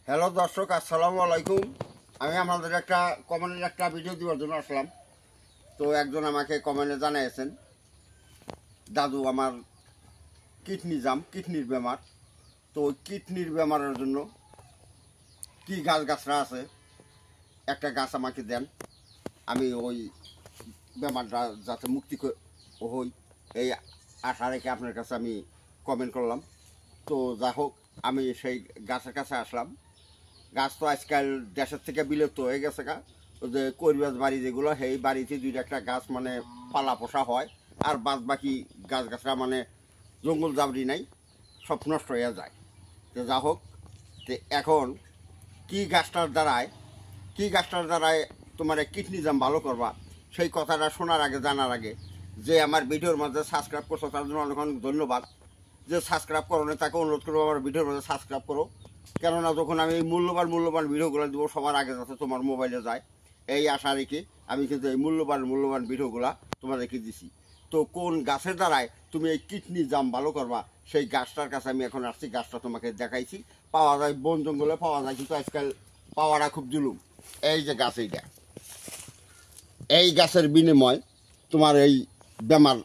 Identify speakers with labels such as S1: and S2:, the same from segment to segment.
S1: Hello দর্শক, আসসালামু আলাইকুম। আমি আমাদের একটা কমেন্টের একটা ভিডিও দেওয়ার জন্য আসলাম। তো একজন আমাকে কমেন্টে জানিয়েছেন, দাদু আমার কিডনির বেমার। তো ওই কিডনির বেমারের জন্য কি গাছরা আছে, একটা গাছ আমাকে দেন, আমি ওই বেমারটা যাতে মুক্তি হই এই আশা রেখে আপনার কাছে আমি কমেন্ট করলাম। তো যা হোক, আমি সেই গাছের কাছে আসলাম। গাছ তো আজকাল দেশের থেকে বিলুপ্ত হয়ে গেছে যে কৈরিবাস বাড়ি যেগুলো, সেই বাড়িতে দুইটা একটা গাছ মানে পালা পোষা হয়, আর বাদ বাকি গাছরা মানে জঙ্গল জাবড়ি নাই, সব নষ্ট হয়ে যায়। তো যা হোক, তো এখন কি গাছটার দ্বারায় তোমার কিডনি জাম ভালো করবা, সেই কথাটা শোনার আগে জানার আগে যে আমার ভিডিওর মধ্যে সাবস্ক্রাইব করছো তার জন্য অনেক অনেক ধন্যবাদ। যে সাবস্ক্রাইব করো না তাকে অনুরোধ করবো আমার ভিডিওর মধ্যে সাবস্ক্রাইব করো, কেননা যখন আমি মূল্যবান ভিডিওগুলো দেবো সবার আগে যাতে তোমার মোবাইলে যায় এই আশা রেখে আমি কিন্তু এই মূল্যবান ভিডিওগুলো তোমাদেরকে দিছি। তো কোন গাছের দ্বারায় তুমি এই কিডনি জাম ভালো করবা, সেই গাছটার কাছে আমি এখন আসছি। গাছটা তোমাকে দেখাইছি, পাওয়া যায় বন জঙ্গলে পাওয়া যায়, কিন্তু আজকাল পাওয়াটা খুব জুলুম। এই যে গাছ, এই গাছের বিনিময় তোমার এই বেমার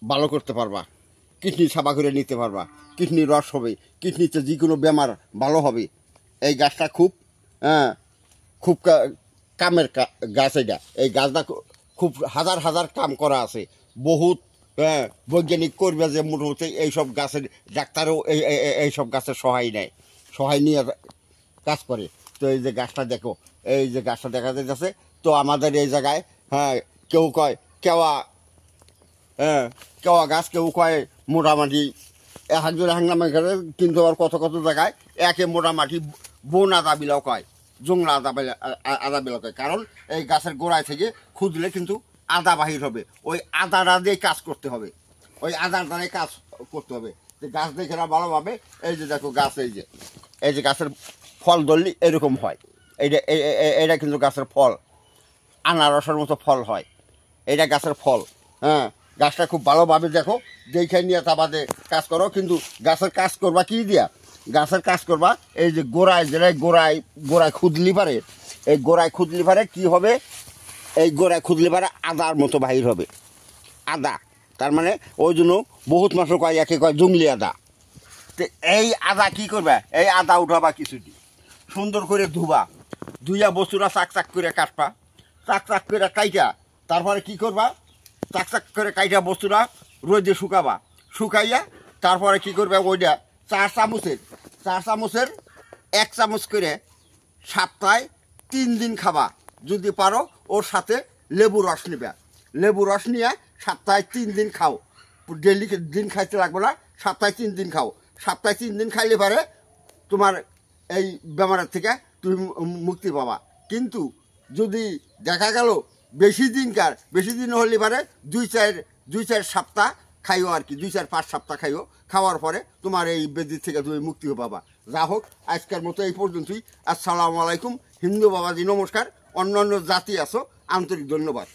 S1: ভালো করতে পারবা, কিডনি সাফা করে নিতে পারবা, কিডনি রস হবে, কিডনিতে যে কোনো বেমার ভালো হবে। এই গাছটা খুব কামের গাছ। এই গাছটা খুব হাজার কাম করা আছে, বহুত বৈজ্ঞানিক করবে যে মোটামুটি এইসব গাছের ডাক্তারও এইসব গাছের সহায় নিয়ে কাজ করে। তো এই যে গাছটা দেখো, এই যে গাছটা দেখা যাচ্ছে, তো আমাদের এই জায়গায় কেউ কয় কেওয়া গাছ, কেউ কয় মোটামুটি একজনের হাঙ্গামা করে, কিন্তু আবার কত জায়গায় একে মোটামুটি বন আদা বিলাও কয়, জংলা আদা বিলাও কয়। কারণ এই গাছের গোড়ায় থেকে খুঁজলে কিন্তু আদা বাহির হবে, ওই আদাটা দিয়ে কাজ করতে হবে, ওই আদার দ্বারাই কাজ করতে হবে। যে গাছ দেখে না ভালোভাবে, এই যে দেখো গাছ, এই যে গাছের ফল ধরলি এরকম হয়, এইটা কিন্তু গাছের ফল, আনারসের মতো ফল হয়, এটা গাছের ফল। গাছটা খুব ভালোভাবে দেখো, দেখে নিয়ে তা বাদে কাজ করো। কিন্তু গাছের কাজ করবা কি দিয়া, গাছের কাজ করবা এই যে গোড়ায় খুদলি পারে, এই গোড়ায় খুদলি পারে কি হবে, এই গোড়ায় খুদলি পারে আদার মতো বাহির হবে, আদা। তার মানে ওই জন্য বহুত মাসও কয় একে কয় জঙ্গলি আদা। তো এই আদা কি করবা, এই আদা উঠাবা কিছুটি, সুন্দর করে ধুইয়া বস্তুটা চাক করে কাটবা, চাক করে কাইটা, তারপরে কি করবা, চাক করে কাইটা বস্তুটা রোদে শুকাইয়া তারপরে কি করবে, ওইটা 4 চামচের 1 চামচ করে সপ্তাহে 3 দিন খাবা। যদি পারো ওর সাথে লেবু রস নিয়ে সপ্তাহে 3 দিন খাও, ডেলি দিন খাইতে লাগবে না, সপ্তাহে 3 দিন খাও। সপ্তাহে 3 দিন খাইলে পারে তোমার এই বেমারের থেকে তুমি মুক্তি পাবা। কিন্তু যদি দেখা গেল বেশি দিন হলে পারে 2-4 সপ্তাহ খাইও আর কি, 2-4-5 সপ্তাহ খাইও, খাওয়ার পরে তোমার এই ব্যাধির থেকে তুমি মুক্তি পাবা। যা হোক, আজকের মতো এই পর্যন্তই। আসসালামু আলাইকুম। হিন্দু বাবাজি নমস্কার, অন্যান্য জাতি আছো, আন্তরিক ধন্যবাদ।